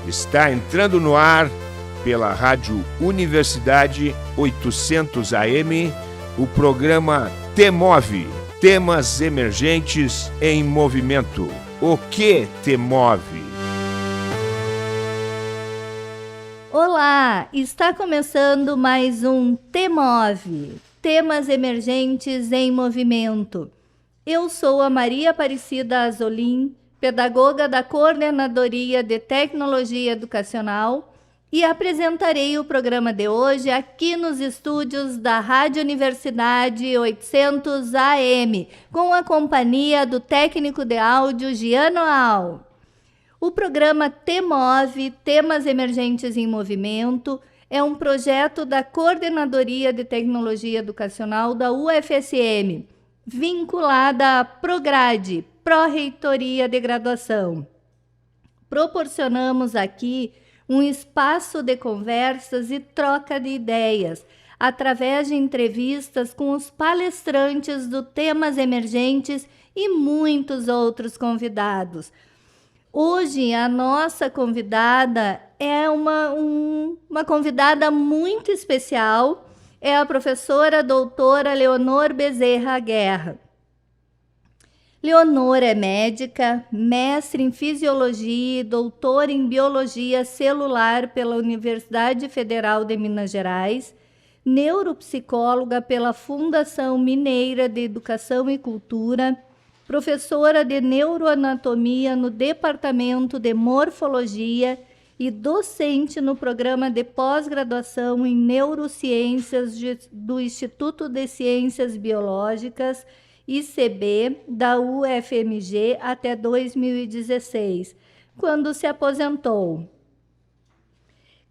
Está entrando no ar pela Rádio Universidade 800 AM o programa T-Move, Temas Emergentes em Movimento. O que te move? Olá, está começando mais um T-Move, Temas Emergentes em Movimento. Eu sou a Maria Aparecida Azolim, pedagoga da Coordenadoria de Tecnologia Educacional, e apresentarei o programa de hoje aqui nos estúdios da Rádio Universidade 800 AM, com a companhia do técnico de áudio Giano Al. O programa T-Move, Temas Emergentes em Movimento, é um projeto da Coordenadoria de Tecnologia Educacional da UFSM, vinculada à Prograde, Pró-Reitoria de Graduação. Proporcionamos aqui um espaço de conversas e troca de ideias, através de entrevistas com os palestrantes do Temas Emergentes e muitos outros convidados. Hoje, a nossa convidada é uma convidada muito especial, é a professora doutora Leonor Bezerra Guerra. Leonor é médica, mestre em Fisiologia e doutora em Biologia Celular pela Universidade Federal de Minas Gerais, neuropsicóloga pela Fundação Mineira de Educação e Cultura, professora de Neuroanatomia no Departamento de Morfologia e docente no programa de pós-graduação em Neurociências do Instituto de Ciências Biológicas, ICB, da UFMG até 2016, quando se aposentou.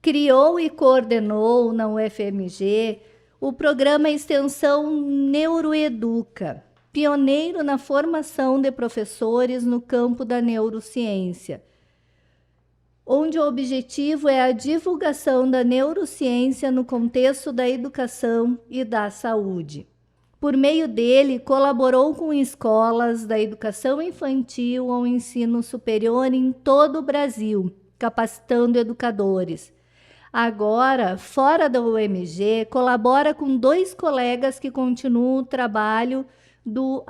Criou e coordenou na UFMG o programa Extensão Neuroeduca, pioneiro na formação de professores no campo da neurociência, onde o objetivo é a divulgação da neurociência no contexto da educação e da saúde. Por meio dele, colaborou com escolas da educação infantil ao ensino superior em todo o Brasil, capacitando educadores. Agora, fora da UMG, colabora com 2 colegas que continuam o trabalho do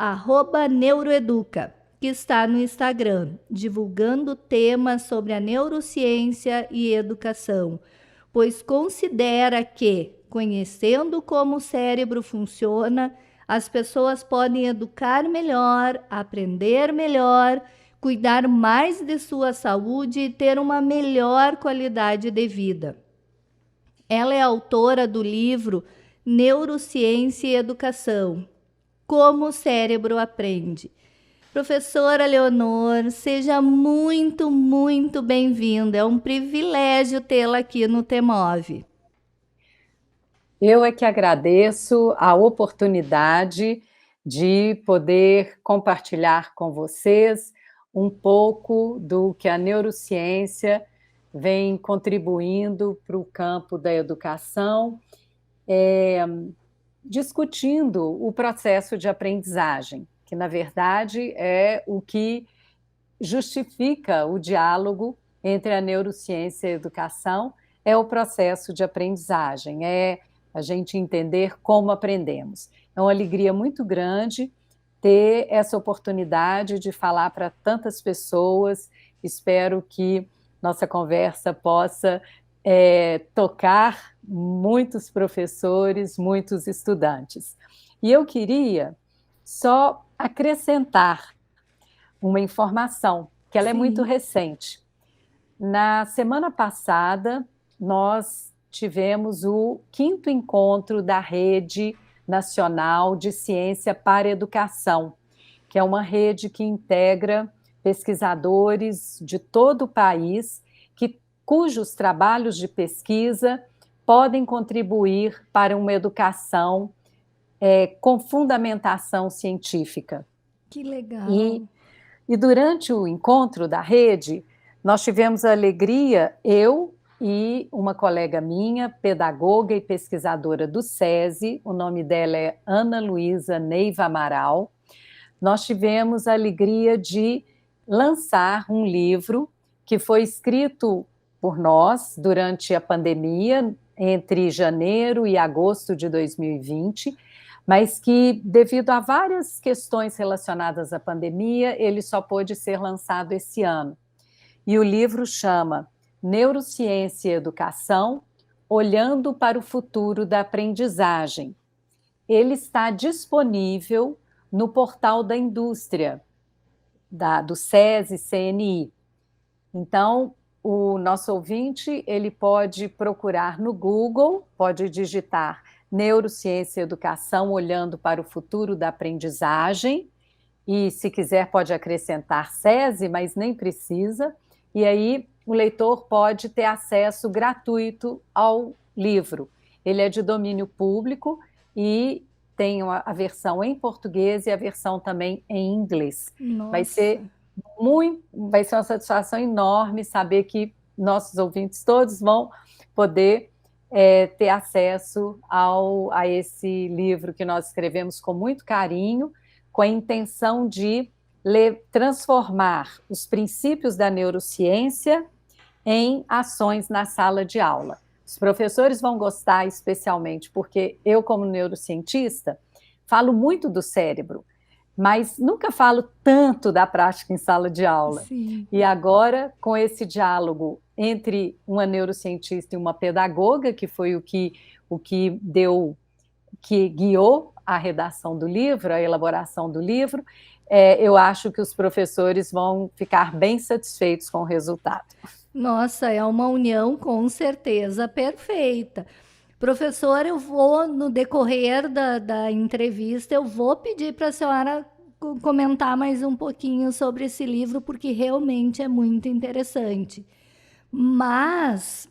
@neuroeduca, que está no Instagram, divulgando temas sobre a neurociência e educação, pois considera que, conhecendo como o cérebro funciona, as pessoas podem educar melhor, aprender melhor, cuidar mais de sua saúde e ter uma melhor qualidade de vida. Ela é autora do livro Neurociência e Educação, Como o Cérebro Aprende. Professora Leonor, seja muito, muito bem-vinda. É um privilégio tê-la aqui no T-Move. Eu é que agradeço a oportunidade de poder compartilhar com vocês um pouco do que a neurociência vem contribuindo para o campo da educação, discutindo o processo de aprendizagem, que, na verdade, é o que justifica o diálogo entre a neurociência e a educação, é o processo de aprendizagem, é a gente entender como aprendemos. É uma alegria muito grande ter essa oportunidade de falar para tantas pessoas. Espero que nossa conversa possa tocar muitos professores, muitos estudantes. E eu queria só acrescentar uma informação, que ela é muito recente. Na semana passada, nós tivemos o 5º encontro da Rede Nacional de Ciência para a Educação, que é uma rede que integra pesquisadores de todo o país, cujos trabalhos de pesquisa podem contribuir para uma educação com fundamentação científica. Que legal! E durante o encontro da rede, nós tivemos a alegria, eu e uma colega minha, pedagoga e pesquisadora do SESI, o nome dela é Ana Luísa Neiva Amaral, nós tivemos a alegria de lançar um livro que foi escrito por nós durante a pandemia, entre janeiro e agosto de 2020, mas que, devido a várias questões relacionadas à pandemia, ele só pôde ser lançado esse ano. E o livro chama Neurociência e Educação, Olhando para o Futuro da Aprendizagem. Ele está disponível no portal da indústria, do SESI, CNI. Então, o nosso ouvinte, ele pode procurar no Google, pode digitar Neurociência e Educação, Olhando para o Futuro da Aprendizagem, e se quiser pode acrescentar SESI, mas nem precisa, e aí o leitor pode ter acesso gratuito ao livro. Ele é de domínio público e tem a versão em português e a versão também em inglês. Nossa. Vai ser uma satisfação enorme saber que nossos ouvintes todos vão poder ter acesso a esse livro que nós escrevemos com muito carinho, com a intenção de transformar os princípios da neurociência em ações na sala de aula. Os professores vão gostar especialmente, porque eu, como neurocientista, falo muito do cérebro, mas nunca falo tanto da prática em sala de aula. Sim. E agora, com esse diálogo entre uma neurocientista e uma pedagoga, que foi o que guiou a redação do livro, a elaboração do livro, eu acho que os professores vão ficar bem satisfeitos com o resultado. Nossa, é uma união com certeza perfeita. Professor, eu vou, no decorrer da entrevista, eu vou pedir para a senhora comentar mais um pouquinho sobre esse livro, porque realmente é muito interessante. Mas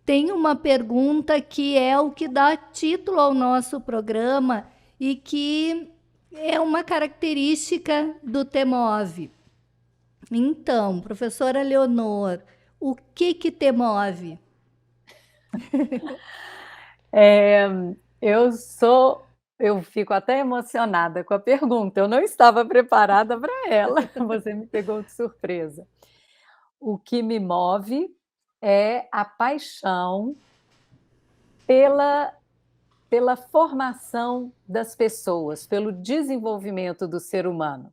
tem uma pergunta que é o que dá título ao nosso programa e que é uma característica do TEMOVE. Então, professora Leonor, o que te move? Eu fico até emocionada com a pergunta. Eu não estava preparada para ela. Você me pegou de surpresa. O que me move é a paixão pela formação das pessoas, pelo desenvolvimento do ser humano.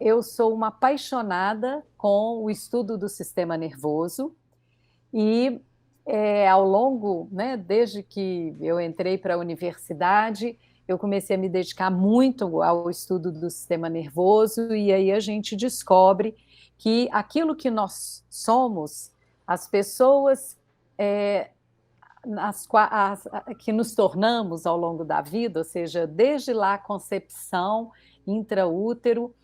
Eu sou uma apaixonada com o estudo do sistema nervoso e ao longo, desde que eu entrei para a universidade, eu comecei a me dedicar muito ao estudo do sistema nervoso e aí a gente descobre que aquilo que nós somos, as pessoas que nos tornamos ao longo da vida, ou seja, desde lá a concepção, intraútero,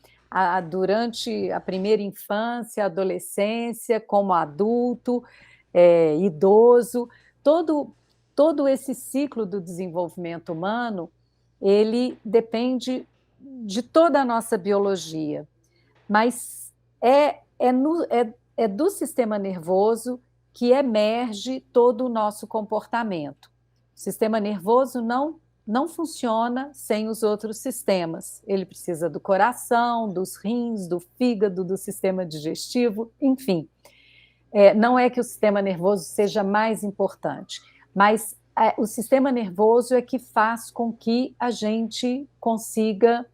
durante a primeira infância, adolescência, como adulto, idoso, todo esse ciclo do desenvolvimento humano, ele depende de toda a nossa biologia, mas é do sistema nervoso que emerge todo o nosso comportamento. O sistema nervoso não funciona sem os outros sistemas. Ele precisa do coração, dos rins, do fígado, do sistema digestivo, enfim. Não é que o sistema nervoso seja mais importante, mas o sistema nervoso é que faz com que a gente consiga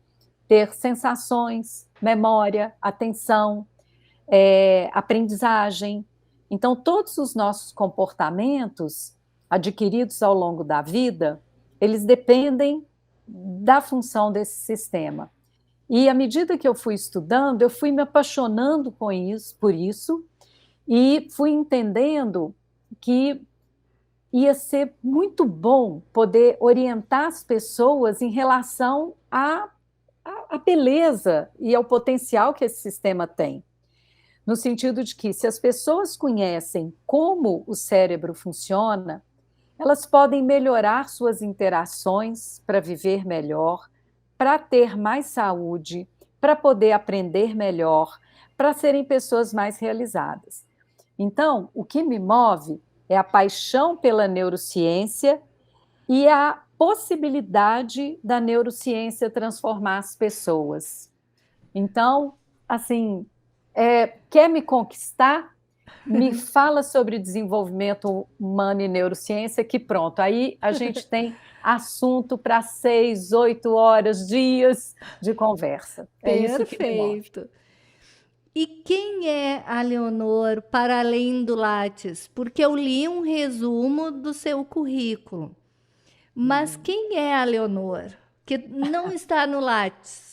ter sensações, memória, atenção, aprendizagem. Então, todos os nossos comportamentos adquiridos ao longo da vida, eles dependem da função desse sistema. E à medida que eu fui estudando, eu fui me apaixonando por isso, e fui entendendo que ia ser muito bom poder orientar as pessoas em relação à beleza e ao potencial que esse sistema tem. No sentido de que, se as pessoas conhecem como o cérebro funciona, elas podem melhorar suas interações para viver melhor, para ter mais saúde, para poder aprender melhor, para serem pessoas mais realizadas. Então, o que me move é a paixão pela neurociência e a possibilidade da neurociência transformar as pessoas. Então, assim, quer me conquistar? Me fala sobre desenvolvimento humano e neurociência, que pronto, aí a gente tem assunto para 6, 8 horas, dias de conversa. É isso que me move. Perfeito. E quem é a Leonor para além do Lattes? Porque eu li um resumo do seu currículo. Mas quem é a Leonor que não está no Lattes?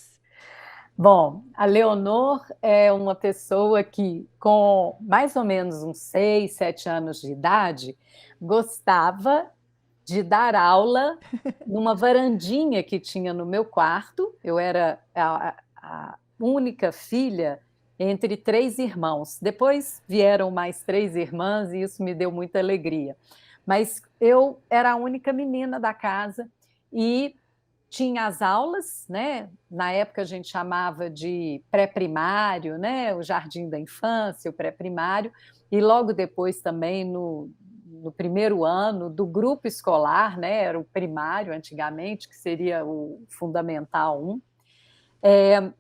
Bom, a Leonor é uma pessoa que, com mais ou menos uns 6, 7 anos de idade, gostava de dar aula numa varandinha que tinha no meu quarto. Eu era a única filha entre 3 irmãos. Depois vieram mais 3 irmãs e isso me deu muita alegria. Mas eu era a única menina da casa e tinha as aulas, né? Na época a gente chamava de pré-primário, né? O jardim da infância, o pré-primário, e logo depois também no primeiro ano do grupo escolar, né? Era o primário antigamente, que seria o Fundamental 1.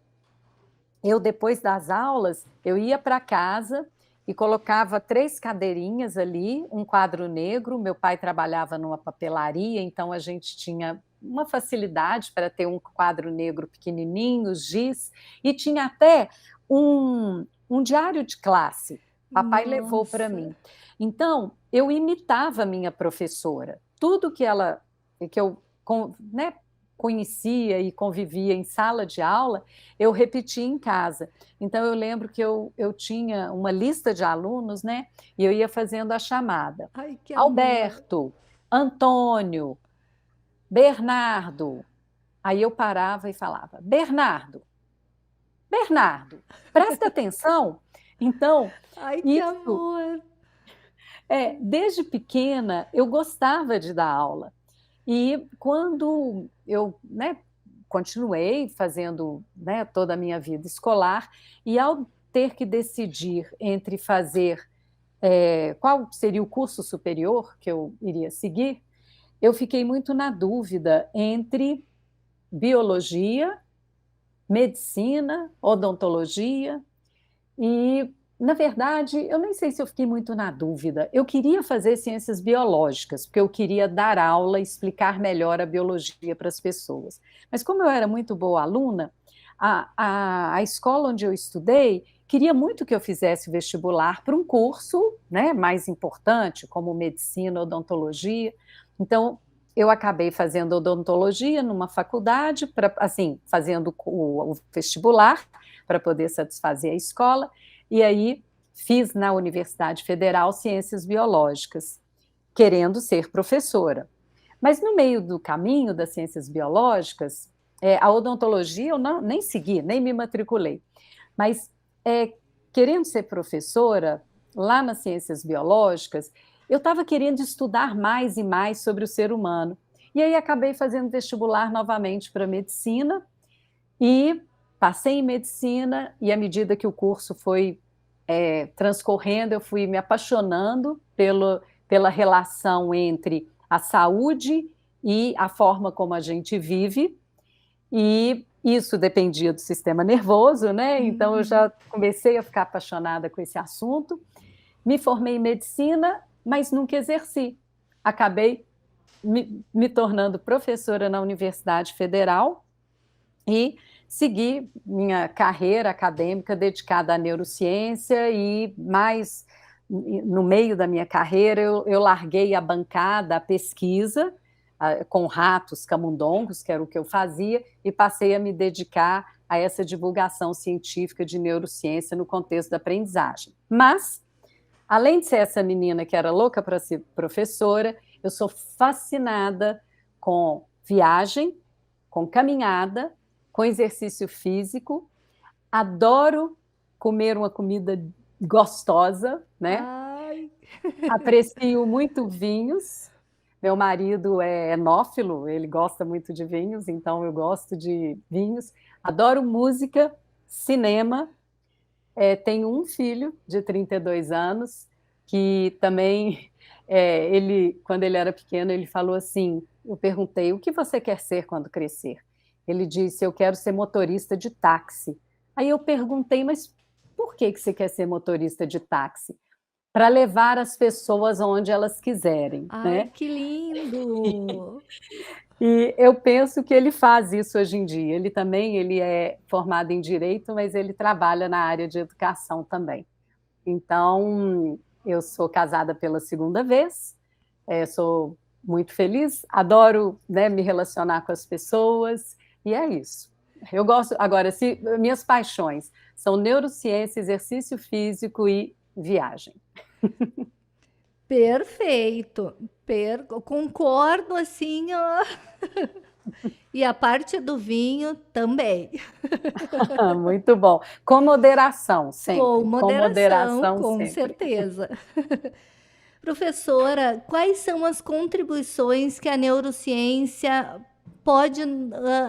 Eu, depois das aulas, eu ia para casa e colocava 3 cadeirinhas ali, um quadro negro. Meu pai trabalhava numa papelaria, então a gente tinha uma facilidade para ter um quadro negro pequenininho, giz, e tinha até um diário de classe. Papai levou para Nossa. mim. Então, eu imitava a minha professora. Tudo que eu, né, conhecia e convivia em sala de aula, eu repetia em casa. Então, eu lembro que eu tinha uma lista de alunos, né? E eu ia fazendo a chamada. Ai, que amor. Alberto, Antônio, Bernardo. Aí eu parava e falava: Bernardo, Bernardo, presta atenção. Então, Ai, que isso, amor. desde pequena, eu gostava de dar aula. E quando eu, né, continuei fazendo, né, toda a minha vida escolar, e ao ter que decidir entre fazer qual seria o curso superior que eu iria seguir, eu fiquei muito na dúvida entre biologia, medicina, odontologia, e, na verdade, eu nem sei se eu fiquei muito na dúvida. Eu queria fazer ciências biológicas, porque eu queria dar aula e explicar melhor a biologia para as pessoas. Mas, como eu era muito boa aluna, a escola onde eu estudei queria muito que eu fizesse vestibular para um curso, né, mais importante, como medicina, odontologia. Então, eu acabei fazendo odontologia numa faculdade, assim, fazendo o vestibular para poder satisfazer a escola, e aí fiz na Universidade Federal Ciências Biológicas, querendo ser professora. Mas no meio do caminho das ciências biológicas, a odontologia eu nem segui, nem me matriculei. Mas querendo ser professora, lá nas ciências biológicas, eu estava querendo estudar mais e mais sobre o ser humano. E aí acabei fazendo vestibular novamente para medicina e passei em medicina, e à medida que o curso foi transcorrendo, eu fui me apaixonando pela relação entre a saúde e a forma como a gente vive, e isso dependia do sistema nervoso, né? Então eu já comecei a ficar apaixonada com esse assunto. Me formei em medicina, mas nunca exerci. Acabei me tornando professora na Universidade Federal e segui minha carreira acadêmica dedicada à neurociência, e mais no meio da minha carreira eu larguei a bancada, a pesquisa, com ratos camundongos, que era o que eu fazia, e passei a me dedicar a essa divulgação científica de neurociência no contexto da aprendizagem. Mas, além de ser essa menina que era louca para ser professora, eu sou fascinada com viagem, com caminhada, com exercício físico, adoro comer uma comida gostosa, né? Ai. Aprecio muito vinhos. Meu marido é enófilo, ele gosta muito de vinhos, então eu gosto de vinhos. Adoro música, cinema. Tenho um filho de 32 anos, que também, quando ele era pequeno, ele falou assim, eu perguntei, o que você quer ser quando crescer? Ele disse, eu quero ser motorista de táxi. Aí eu perguntei, mas por que você quer ser motorista de táxi? para levar as pessoas onde elas quiserem, Ai, né? que lindo! E eu penso que ele faz isso hoje em dia. Ele é formado em direito, mas ele trabalha na área de educação também. Então, eu sou casada pela segunda vez, sou muito feliz, adoro, né, me relacionar com as pessoas, e é isso. Eu gosto, agora, minhas paixões são neurociência, exercício físico e viagem. Perfeito. Concordo assim, ó. E a parte do vinho também. Muito bom. Com moderação, Com sempre. Com moderação, moderação, com sempre. certeza. Professora, quais são as contribuições que a neurociência pode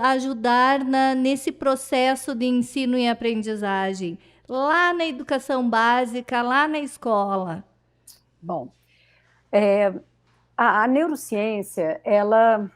ajudar nesse processo de ensino e aprendizagem, lá na educação básica, lá na escola? Bom, a neurociência, ela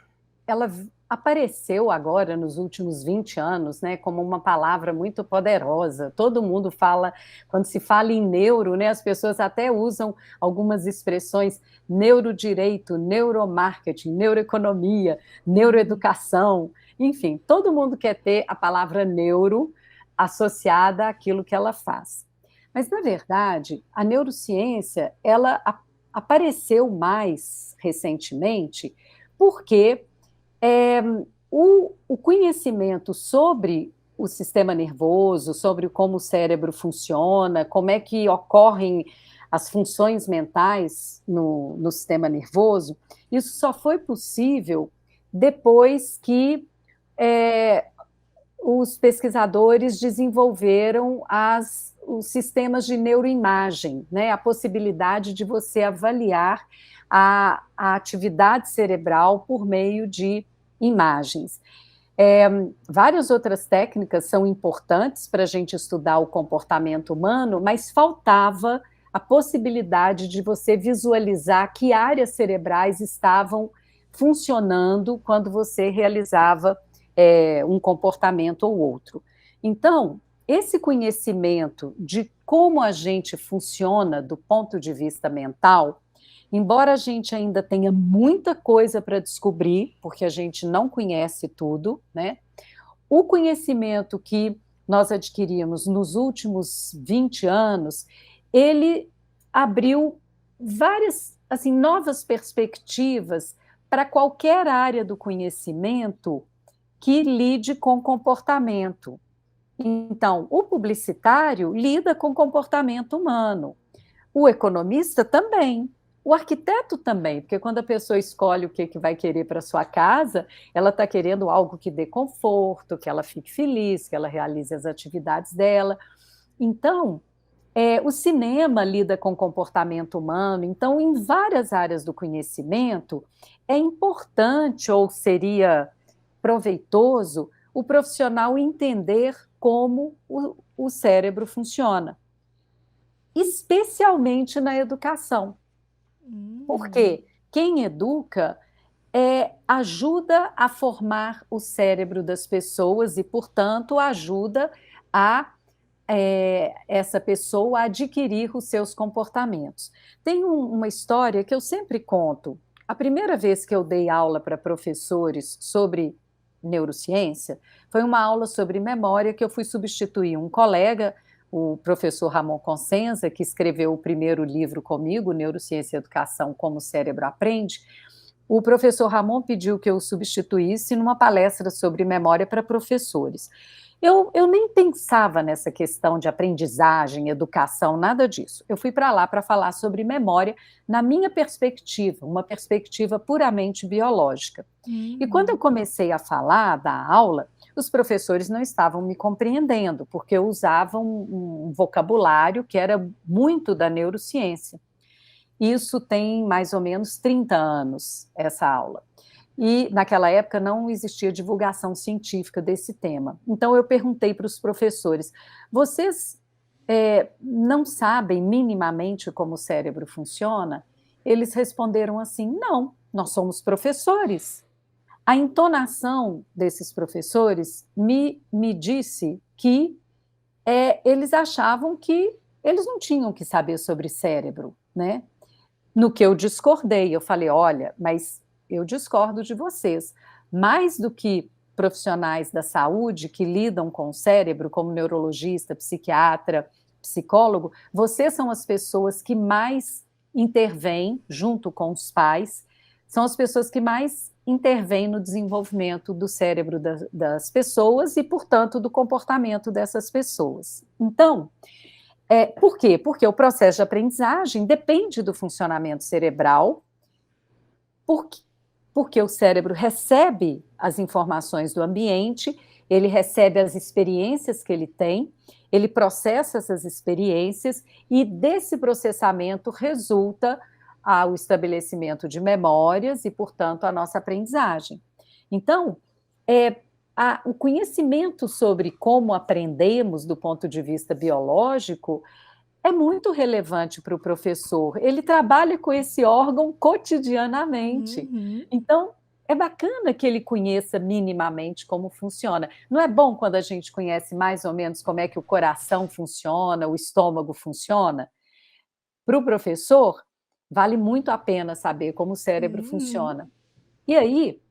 apareceu agora nos últimos 20 anos, né, como uma palavra muito poderosa. Todo mundo fala, quando se fala em neuro, né, as pessoas até usam algumas expressões: neurodireito, neuromarketing, neuroeconomia, neuroeducação, enfim, todo mundo quer ter a palavra neuro associada àquilo que ela faz. Mas, na verdade, a neurociência, ela apareceu mais recentemente porque o conhecimento sobre o sistema nervoso, sobre como o cérebro funciona, como é que ocorrem as funções mentais no sistema nervoso, isso só foi possível depois que os pesquisadores desenvolveram os sistemas de neuroimagem, né? A possibilidade de você avaliar a atividade cerebral por meio de imagens. Várias outras técnicas são importantes para a gente estudar o comportamento humano, mas faltava a possibilidade de você visualizar que áreas cerebrais estavam funcionando quando você realizava um comportamento ou outro. Então, esse conhecimento de como a gente funciona do ponto de vista mental, embora a gente ainda tenha muita coisa para descobrir, porque a gente não conhece tudo, né? O conhecimento que nós adquirimos nos últimos 20 anos, ele abriu várias, assim, novas perspectivas para qualquer área do conhecimento que lide com comportamento. Então, o publicitário lida com comportamento humano, o economista também, o arquiteto também, porque quando a pessoa escolhe o que vai querer para sua casa, ela está querendo algo que dê conforto, que ela fique feliz, que ela realize as atividades dela. Então, o cinema lida com comportamento humano, então, em várias áreas do conhecimento, é importante ou seria proveitoso o profissional entender como o cérebro funciona, especialmente na educação. Porque quem educa ajuda a formar o cérebro das pessoas e, portanto, ajuda essa pessoa a adquirir os seus comportamentos. Tem uma história que eu sempre conto. A primeira vez que eu dei aula para professores sobre neurociência foi uma aula sobre memória que eu fui substituir um colega, o professor Ramon Consenza, que escreveu o primeiro livro comigo, Neurociência e Educação, Como o Cérebro Aprende. O professor Ramon pediu que eu o substituísse numa palestra sobre memória para professores. Eu nem pensava nessa questão de aprendizagem, educação, nada disso. Eu fui para lá para falar sobre memória na minha perspectiva, uma perspectiva puramente biológica. E quando eu comecei a falar da aula, os professores não estavam me compreendendo, porque eu usava um vocabulário que era muito da neurociência. Isso tem mais ou menos 30 anos, essa aula. E naquela época não existia divulgação científica desse tema. Então eu perguntei para os professores: vocês não sabem minimamente como o cérebro funciona? Eles responderam assim: não, nós somos professores. A entonação desses professores me disse que eles achavam que eles não tinham que saber sobre cérebro, né? No que eu discordei, eu falei, olha, mas eu discordo de vocês. Mais do que profissionais da saúde que lidam com o cérebro, como neurologista, psiquiatra, psicólogo, vocês são as pessoas que mais intervêm, junto com os pais, são as pessoas que mais intervêm no desenvolvimento do cérebro das pessoas e, portanto, do comportamento dessas pessoas. Então, por quê? Porque o processo de aprendizagem depende do funcionamento cerebral, porque o cérebro recebe as informações do ambiente, ele recebe as experiências que ele tem, ele processa essas experiências e desse processamento resulta o estabelecimento de memórias e, portanto, a nossa aprendizagem. Então, o conhecimento sobre como aprendemos do ponto de vista biológico é muito relevante para o professor. Ele trabalha com esse órgão cotidianamente. Uhum. Então, é bacana que ele conheça minimamente como funciona. Não é bom quando a gente conhece mais ou menos como é que o coração funciona, o estômago funciona? Para o professor, vale muito a pena saber como o cérebro funciona. E aí,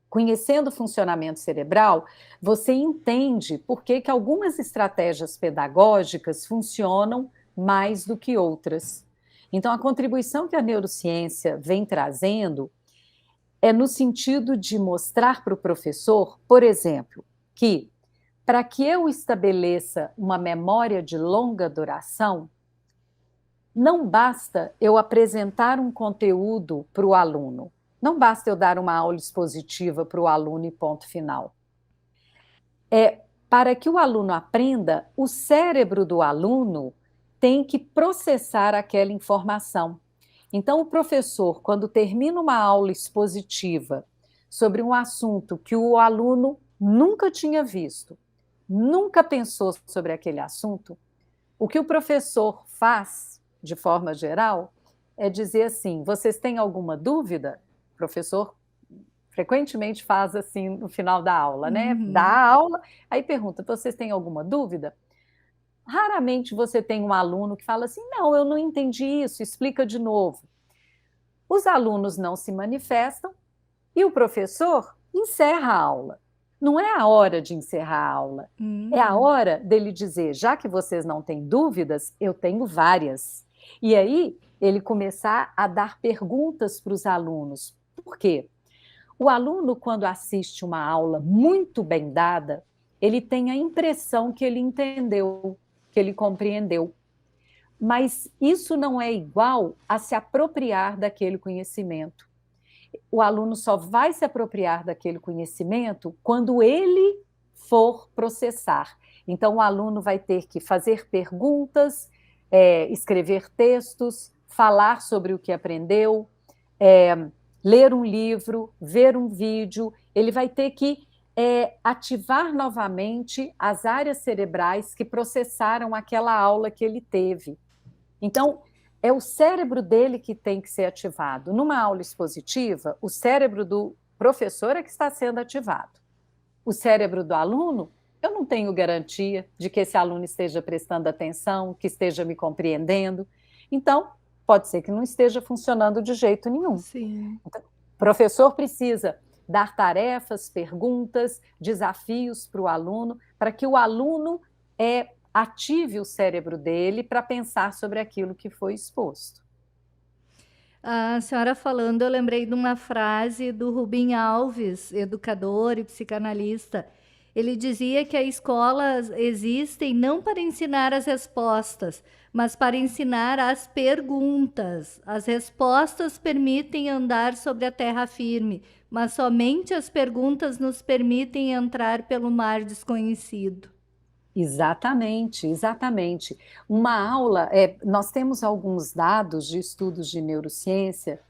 conhecendo o funcionamento cerebral, você entende por que algumas estratégias pedagógicas funcionam mais do que outras. Então, a contribuição que a neurociência vem trazendo é no sentido de mostrar para o professor, por exemplo, que para que eu estabeleça uma memória de longa duração, não basta eu apresentar um conteúdo para o aluno. Não basta eu dar uma aula expositiva para o aluno e ponto final. Para que o aluno aprenda, o cérebro do aluno tem que processar aquela informação. Então, o professor, quando termina uma aula expositiva sobre um assunto que o aluno nunca tinha visto, nunca pensou sobre aquele assunto, o que o professor faz, de forma geral, é dizer assim, vocês têm alguma dúvida? O professor frequentemente faz assim no final da aula, né? Dá a aula, aí pergunta, vocês têm alguma dúvida? Raramente você tem um aluno que fala assim, não, eu não entendi isso, explica de novo. Os alunos não se manifestam e o professor encerra a aula. Não é a hora de encerrar a aula, é a hora dele dizer, já que vocês não têm dúvidas, eu tenho várias. E aí, ele começar a dar perguntas para os alunos. Por quê? O aluno, quando assiste uma aula muito bem dada, ele tem a impressão que ele entendeu, que ele compreendeu. Mas isso não é igual a se apropriar daquele conhecimento. O aluno só vai se apropriar daquele conhecimento quando ele for processar. Então, o aluno vai ter que fazer perguntas, escrever textos, falar sobre o que aprendeu, ler um livro, ver um vídeo, ele vai ter que ativar novamente as áreas cerebrais que processaram aquela aula que ele teve. Então, é o cérebro dele que tem que ser ativado. Numa aula expositiva, o cérebro do professor é que está sendo ativado. O cérebro do aluno, eu não tenho garantia de que esse aluno esteja prestando atenção, que esteja me compreendendo. Então, pode ser que não esteja funcionando de jeito nenhum. Sim. Então, o professor precisa dar tarefas, perguntas, desafios para o aluno, para que o aluno ative o cérebro dele para pensar sobre aquilo que foi exposto. A senhora falando, eu lembrei de uma frase do Rubem Alves, educador e psicanalista. Ele dizia que as escolas existem não para ensinar as respostas, mas para ensinar as perguntas. As respostas permitem andar sobre a terra firme, mas somente as perguntas nos permitem entrar pelo mar desconhecido. Exatamente, exatamente. Uma aula, nós temos alguns dados de estudos de neurociência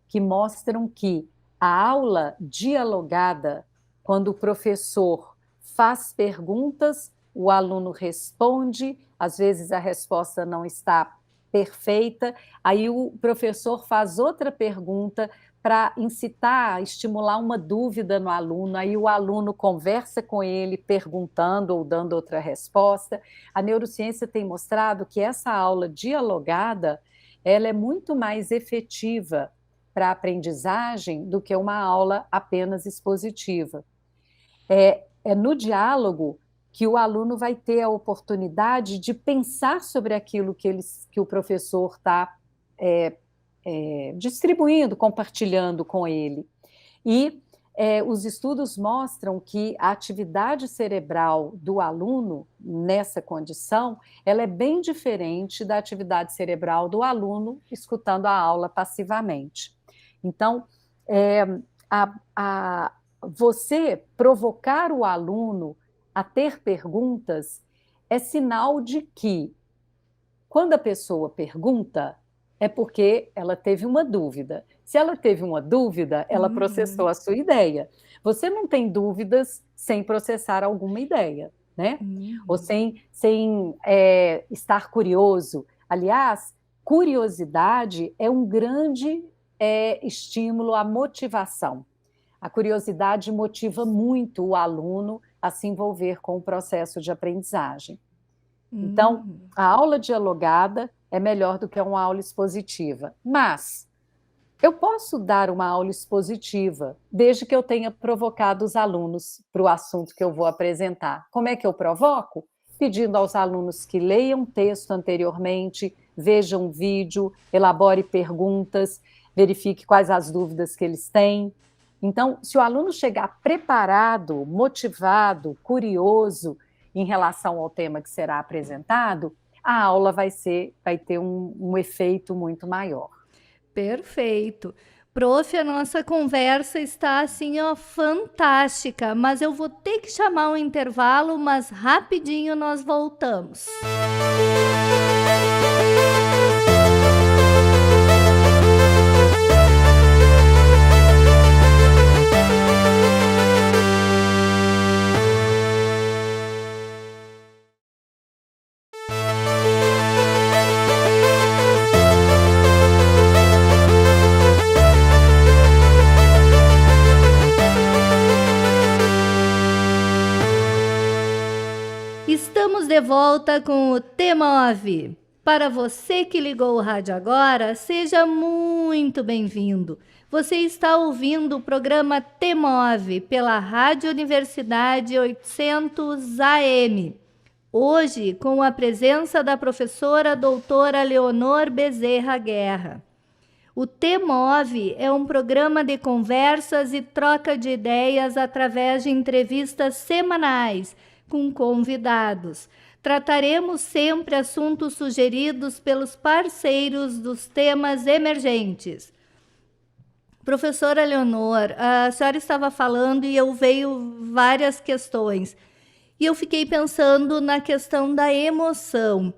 que mostram que a aula dialogada, quando o professor faz perguntas, o aluno responde, às vezes a resposta não está perfeita, aí o professor faz outra pergunta para incitar, estimular uma dúvida no aluno, aí o aluno conversa com ele perguntando ou dando outra resposta. A neurociência tem mostrado que essa aula dialogada, ela é muito mais efetiva para a aprendizagem do que uma aula apenas expositiva. É no diálogo que o aluno vai ter a oportunidade de pensar sobre aquilo que o professor está distribuindo, compartilhando com ele. E os estudos mostram que a atividade cerebral do aluno, nessa condição, ela é bem diferente da atividade cerebral do aluno escutando a aula passivamente. Então, você provocar o aluno a ter perguntas é sinal de que, quando a pessoa pergunta, é porque ela teve uma dúvida. Se ela teve uma dúvida, ela processou a sua ideia. Você não tem dúvidas sem processar alguma ideia, né? Ou sem estar curioso. Aliás, curiosidade é um grande estímulo à motivação. A curiosidade motiva muito o aluno a se envolver com o processo de aprendizagem. Então, a aula dialogada é melhor do que uma aula expositiva. Mas eu posso dar uma aula expositiva, desde que eu tenha provocado os alunos para o assunto que eu vou apresentar. Como é que eu provoco? Pedindo aos alunos que leiam texto anteriormente, vejam vídeo, elabore perguntas, verifique quais as dúvidas que eles têm. Então, se o aluno chegar preparado, motivado, curioso em relação ao tema que será apresentado, a aula vai ter um efeito muito maior. Perfeito. Prof, a nossa conversa está assim, ó, fantástica, mas eu vou ter que chamar um intervalo, mas rapidinho nós voltamos. Estamos de volta com o T-Move. Para você que ligou o rádio agora, seja muito bem-vindo. Você está ouvindo o programa T-Move pela Rádio Universidade 800 AM. Hoje, com a presença da professora doutora Leonor Bezerra Guerra. O T-Move é um programa de conversas e troca de ideias através de entrevistas semanais com convidados. Trataremos sempre assuntos sugeridos pelos parceiros dos temas emergentes. Professora Leonor, a senhora estava falando e veio várias questões. E eu fiquei pensando na questão da emoção.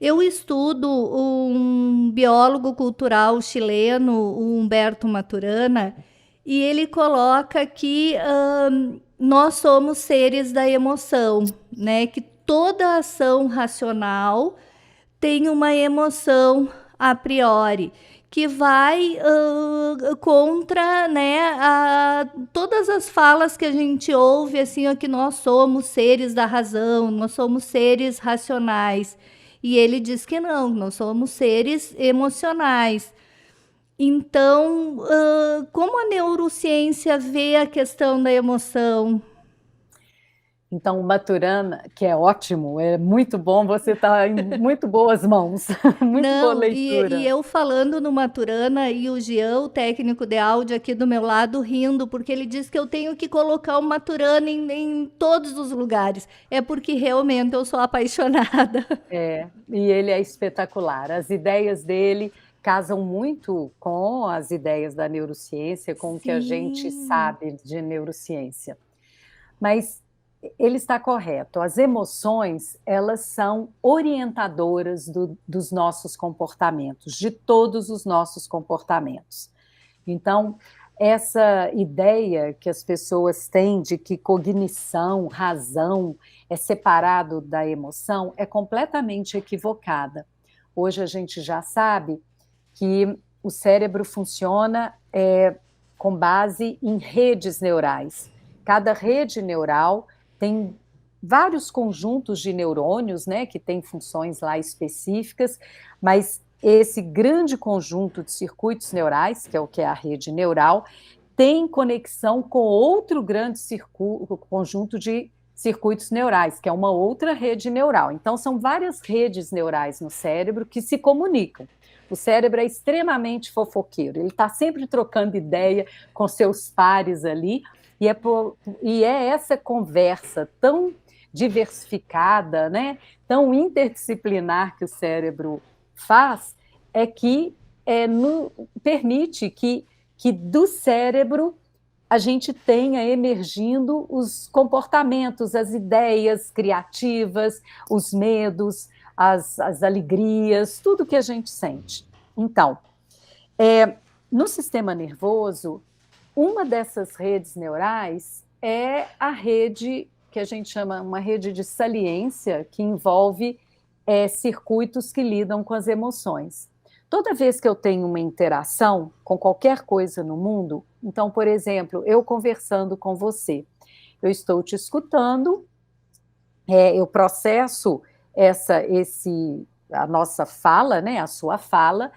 Eu estudo um biólogo cultural chileno, o Humberto Maturana, e ele coloca que nós somos seres da emoção, né? Que toda ação racional tem uma emoção a priori, que vai contra, né, todas as falas que a gente ouve, assim, ó, que nós somos seres da razão, nós somos seres racionais. E ele diz que não, nós somos seres emocionais. Então, como a neurociência vê a questão da emoção? Então, o Maturana, que é ótimo, é muito bom, você está em muito boas mãos, muito boa leitura. E eu falando no Maturana e o Jean, o técnico de áudio aqui do meu lado, rindo, porque ele diz que eu tenho que colocar o Maturana em todos os lugares. É porque realmente eu sou apaixonada. E ele é espetacular. As ideias dele casam muito com as ideias da neurociência, com o que a gente sabe de neurociência. Mas ele está correto. As emoções, elas são orientadoras dos nossos comportamentos, de todos os nossos comportamentos. Então, essa ideia que as pessoas têm de que cognição, razão é separado da emoção é completamente equivocada. Hoje a gente já sabe que o cérebro funciona com base em redes neurais. Cada rede neural tem vários conjuntos de neurônios, né, que têm funções lá específicas, mas esse grande conjunto de circuitos neurais, que é o que é a rede neural, tem conexão com outro grande conjunto de circuitos neurais, que é uma outra rede neural. Então, são várias redes neurais no cérebro que se comunicam. O cérebro é extremamente fofoqueiro, ele está sempre trocando ideia com seus pares ali, e é essa conversa tão diversificada, né, tão interdisciplinar que o cérebro faz, é que permite que do cérebro a gente tenha emergindo os comportamentos, as ideias criativas, os medos, as alegrias, tudo que a gente sente. Então, no sistema nervoso, uma dessas redes neurais é a rede que a gente chama uma rede de saliência, que envolve circuitos que lidam com as emoções. Toda vez que eu tenho uma interação com qualquer coisa no mundo, então, por exemplo, eu conversando com você, eu estou te escutando, eu processo a nossa fala, né, a sua fala,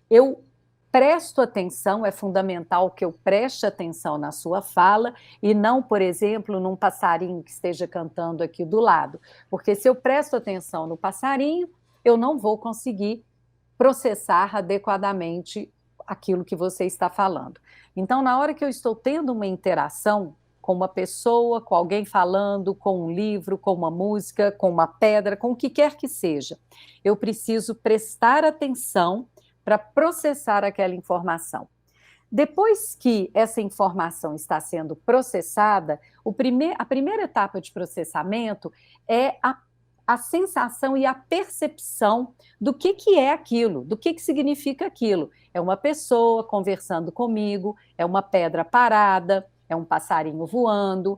eu presto atenção, é fundamental que eu preste atenção na sua fala e não, por exemplo, num passarinho que esteja cantando aqui do lado, porque se eu presto atenção no passarinho, eu não vou conseguir processar adequadamente aquilo que você está falando. Então, na hora que eu estou tendo uma interação com uma pessoa, com alguém falando, com um livro, com uma música, com uma pedra, com o que quer que seja, eu preciso prestar atenção para processar aquela informação. Depois que essa informação está sendo processada, a primeira etapa de processamento é a sensação e a percepção do que é aquilo, do que significa aquilo. É uma pessoa conversando comigo, é uma pedra parada, é um passarinho voando,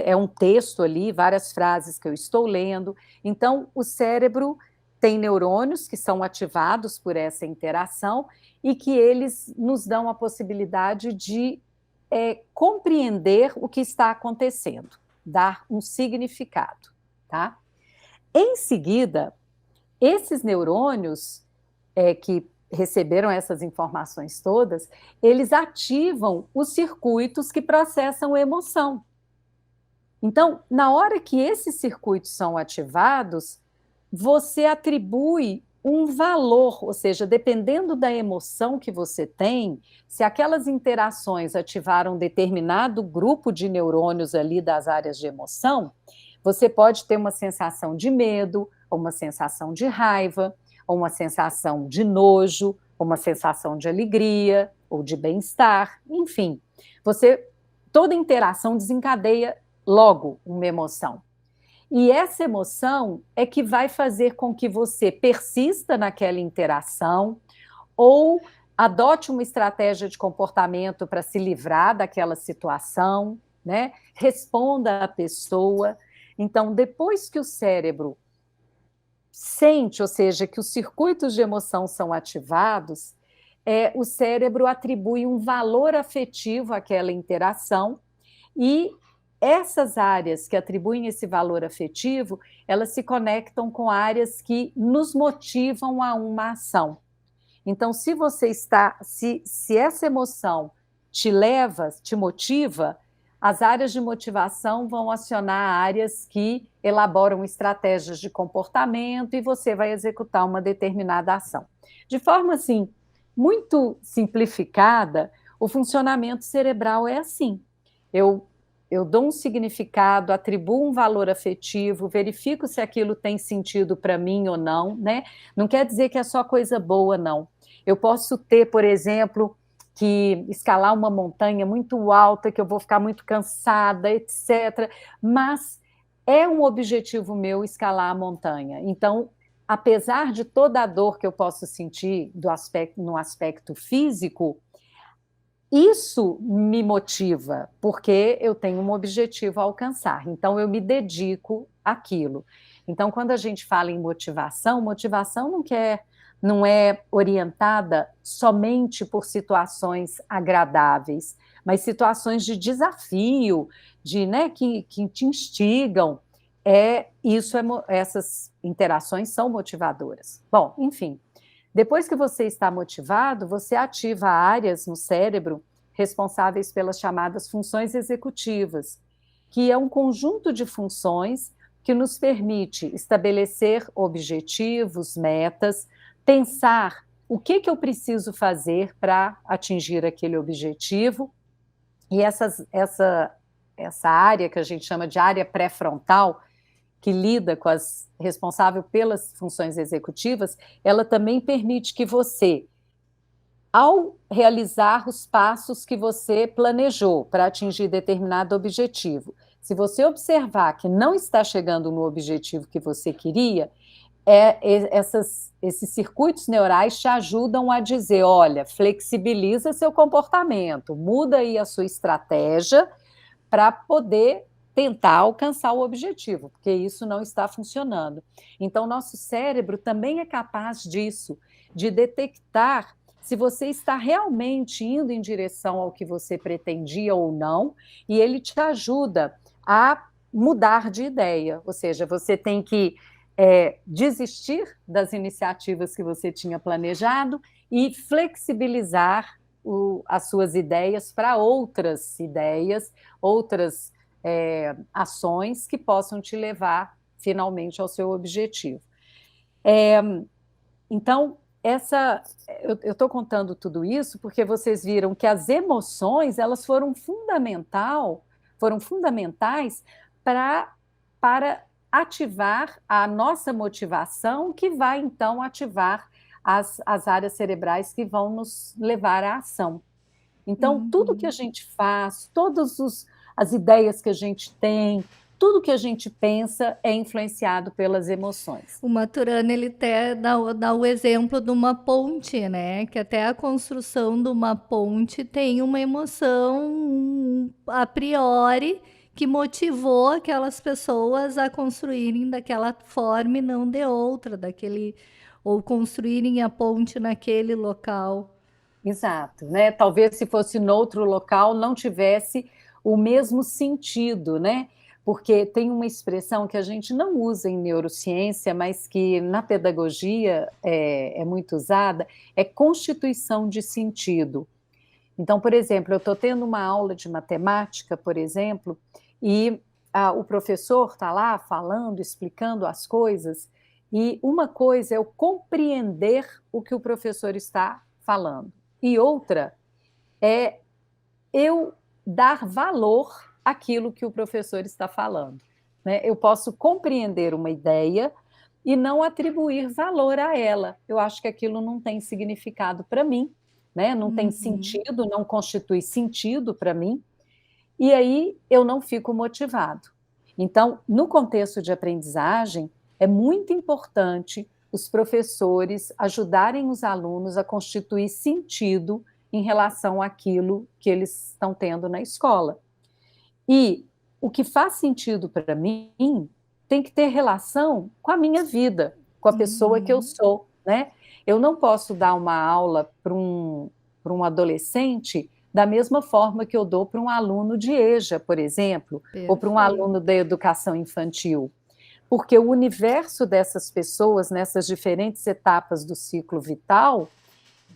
é um texto ali, várias frases que eu estou lendo. Então, o cérebro tem neurônios que são ativados por essa interação e que eles nos dão a possibilidade de compreender o que está acontecendo, dar um significado, tá? Em seguida, esses neurônios que receberam essas informações todas, eles ativam os circuitos que processam a emoção. Então, na hora que esses circuitos são ativados, você atribui um valor, ou seja, dependendo da emoção que você tem, se aquelas interações ativaram determinado grupo de neurônios ali das áreas de emoção, você pode ter uma sensação de medo, ou uma sensação de raiva, ou uma sensação de nojo, ou uma sensação de alegria, ou de bem-estar, enfim. Toda interação desencadeia logo uma emoção. E essa emoção é que vai fazer com que você persista naquela interação ou adote uma estratégia de comportamento para se livrar daquela situação, né? Responda à pessoa. Então, depois que o cérebro sente, ou seja, que os circuitos de emoção são ativados, o cérebro atribui um valor afetivo àquela interação e essas áreas que atribuem esse valor afetivo, elas se conectam com áreas que nos motivam a uma ação. Então, se essa emoção te motiva, as áreas de motivação vão acionar áreas que elaboram estratégias de comportamento e você vai executar uma determinada ação. De forma, assim, muito simplificada, o funcionamento cerebral é assim. Eu dou um significado, atribuo um valor afetivo, verifico se aquilo tem sentido para mim ou não, né? Não quer dizer que é só coisa boa, não. Eu posso ter, por exemplo, que escalar uma montanha muito alta, que eu vou ficar muito cansada, etc. Mas é um objetivo meu escalar a montanha. Então, apesar de toda a dor que eu posso sentir no aspecto físico, isso me motiva, porque eu tenho um objetivo a alcançar, então eu me dedico àquilo. Então, quando a gente fala em motivação não é orientada somente por situações agradáveis, mas situações de desafio, que te instigam, essas interações são motivadoras. Bom, enfim, depois que você está motivado, você ativa áreas no cérebro responsáveis pelas chamadas funções executivas, que é um conjunto de funções que nos permite estabelecer objetivos, metas, pensar o que eu preciso fazer para atingir aquele objetivo. E essa área que a gente chama de área pré-frontal, que lida com responsável pelas funções executivas, ela também permite que você, ao realizar os passos que você planejou para atingir determinado objetivo, se você observar que não está chegando no objetivo que você queria, esses circuitos neurais te ajudam a dizer, olha, flexibiliza seu comportamento, muda aí a sua estratégia para poder tentar alcançar o objetivo, porque isso não está funcionando. Então, nosso cérebro também é capaz disso, de detectar se você está realmente indo em direção ao que você pretendia ou não, e ele te ajuda a mudar de ideia, ou seja, você tem que desistir das iniciativas que você tinha planejado e flexibilizar as suas ideias para outras ideias, outras ações que possam te levar finalmente ao seu objetivo. Então, eu estou contando tudo isso porque vocês viram que as emoções elas foram fundamentais para ativar a nossa motivação, que vai então ativar as áreas cerebrais que vão nos levar à ação. Então, tudo que a gente faz, todas as ideias que a gente tem, tudo que a gente pensa é influenciado pelas emoções. O Maturana, ele até dá o exemplo de uma ponte, né? Que até a construção de uma ponte tem uma emoção a priori que motivou aquelas pessoas a construírem daquela forma e não de outra, ou construírem a ponte naquele local. Exato, né? Talvez se fosse noutro local não tivesse o mesmo sentido, né? Porque tem uma expressão que a gente não usa em neurociência, mas que na pedagogia é muito usada, é constituição de sentido. Então, por exemplo, eu estou tendo uma aula de matemática, por exemplo, e o professor está lá falando, explicando as coisas, e uma coisa é eu compreender o que o professor está falando, e outra é eu dar valor àquilo que o professor está falando, né? Eu posso compreender uma ideia e não atribuir valor a ela. Eu acho que aquilo não tem significado para mim, né? Não tem sentido, não constitui sentido para mim, e aí eu não fico motivado. Então, no contexto de aprendizagem, é muito importante os professores ajudarem os alunos a constituir sentido em relação àquilo que eles estão tendo na escola. E o que faz sentido para mim tem que ter relação com a minha vida, com a pessoa que eu sou, né? Eu não posso dar uma aula para um adolescente da mesma forma que eu dou para um aluno de EJA, por exemplo, Perfeito. Ou para um aluno da educação infantil. Porque o universo dessas pessoas, nessas diferentes etapas do ciclo vital,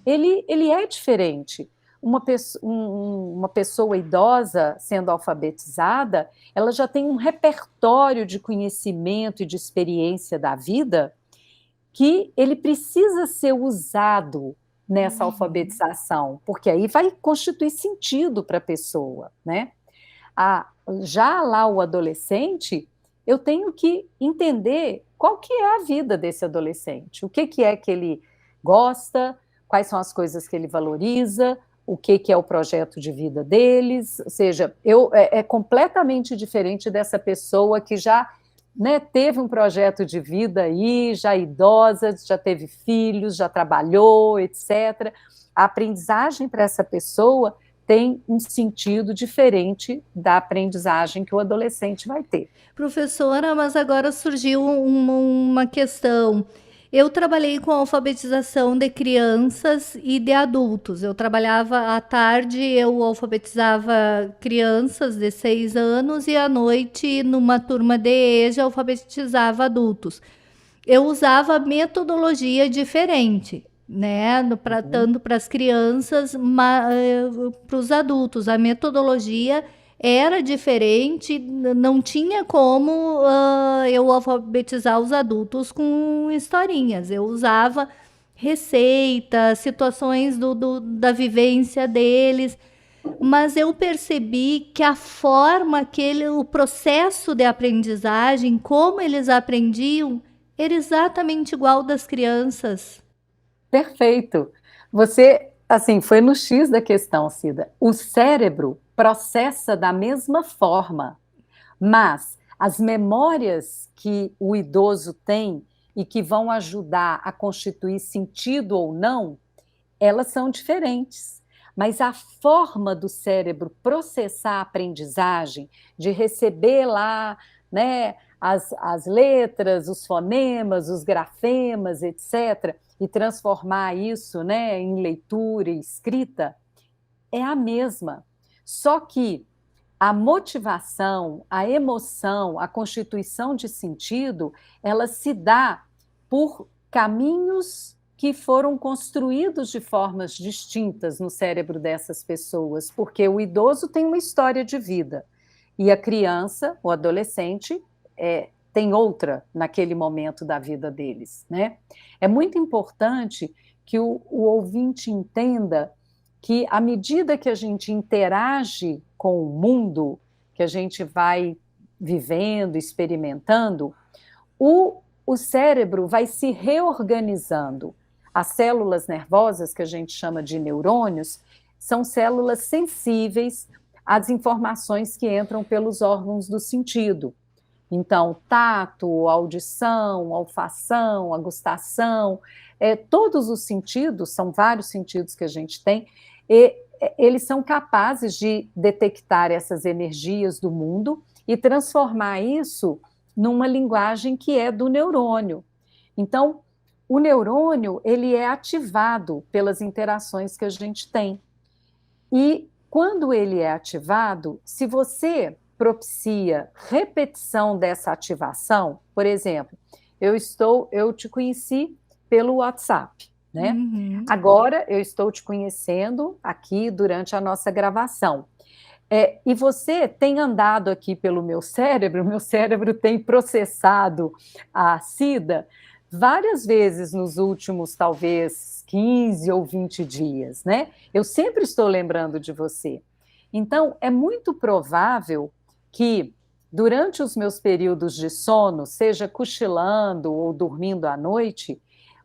ele é diferente. Uma pessoa idosa sendo alfabetizada, ela já tem um repertório de conhecimento e de experiência da vida que ele precisa ser usado nessa alfabetização, porque aí vai constituir sentido para a pessoa, né? Já lá o adolescente, eu tenho que entender qual que é a vida desse adolescente, o que é que ele gosta, quais são as coisas que ele valoriza, o que é o projeto de vida deles, ou seja, é completamente diferente dessa pessoa que já, né, teve um projeto de vida aí, já idosa, já teve filhos, já trabalhou, etc. A aprendizagem para essa pessoa tem um sentido diferente da aprendizagem que o adolescente vai ter. Professora, mas agora surgiu uma questão. Eu trabalhei com alfabetização de crianças e de adultos. Eu trabalhava à tarde, eu alfabetizava crianças de 6 anos e à noite, numa turma de EJA, alfabetizava adultos. Eu usava metodologia diferente, né? Tanto para as crianças, para os adultos. A metodologia era diferente, não tinha como eu alfabetizar os adultos com historinhas. Eu usava receitas, situações da vivência deles, mas eu percebi que a forma, o processo de aprendizagem, como eles aprendiam, era exatamente igual das crianças. Perfeito. Você, assim, foi no X da questão, Cida. O cérebro processa da mesma forma, mas as memórias que o idoso tem e que vão ajudar a constituir sentido ou não, elas são diferentes. Mas a forma do cérebro processar a aprendizagem, de receber lá, né, as letras, os fonemas, os grafemas, etc., e transformar isso, né, em leitura e escrita, é a mesma. Só que a motivação, a emoção, a constituição de sentido, ela se dá por caminhos que foram construídos de formas distintas no cérebro dessas pessoas, porque o idoso tem uma história de vida e a criança, o adolescente, tem outra naquele momento da vida deles, né? É muito importante que o ouvinte entenda que, à medida que a gente interage com o mundo, que a gente vai vivendo, experimentando, o cérebro vai se reorganizando. As células nervosas, que a gente chama de neurônios, são células sensíveis às informações que entram pelos órgãos do sentido. Então, tato, audição, olfação, agustação, todos os sentidos, são vários sentidos que a gente tem, e eles são capazes de detectar essas energias do mundo e transformar isso numa linguagem que é do neurônio. Então, o neurônio, ele é ativado pelas interações que a gente tem. E quando ele é ativado, se você propicia repetição dessa ativação, por exemplo, eu te conheci pelo WhatsApp, né? Uhum. Agora eu estou te conhecendo aqui durante a nossa gravação. E você tem andado aqui pelo meu cérebro tem processado a Cida várias vezes nos últimos, talvez, 15 ou 20 dias, né? Eu sempre estou lembrando de você. Então, é muito provável que, durante os meus períodos de sono, seja cochilando ou dormindo à noite,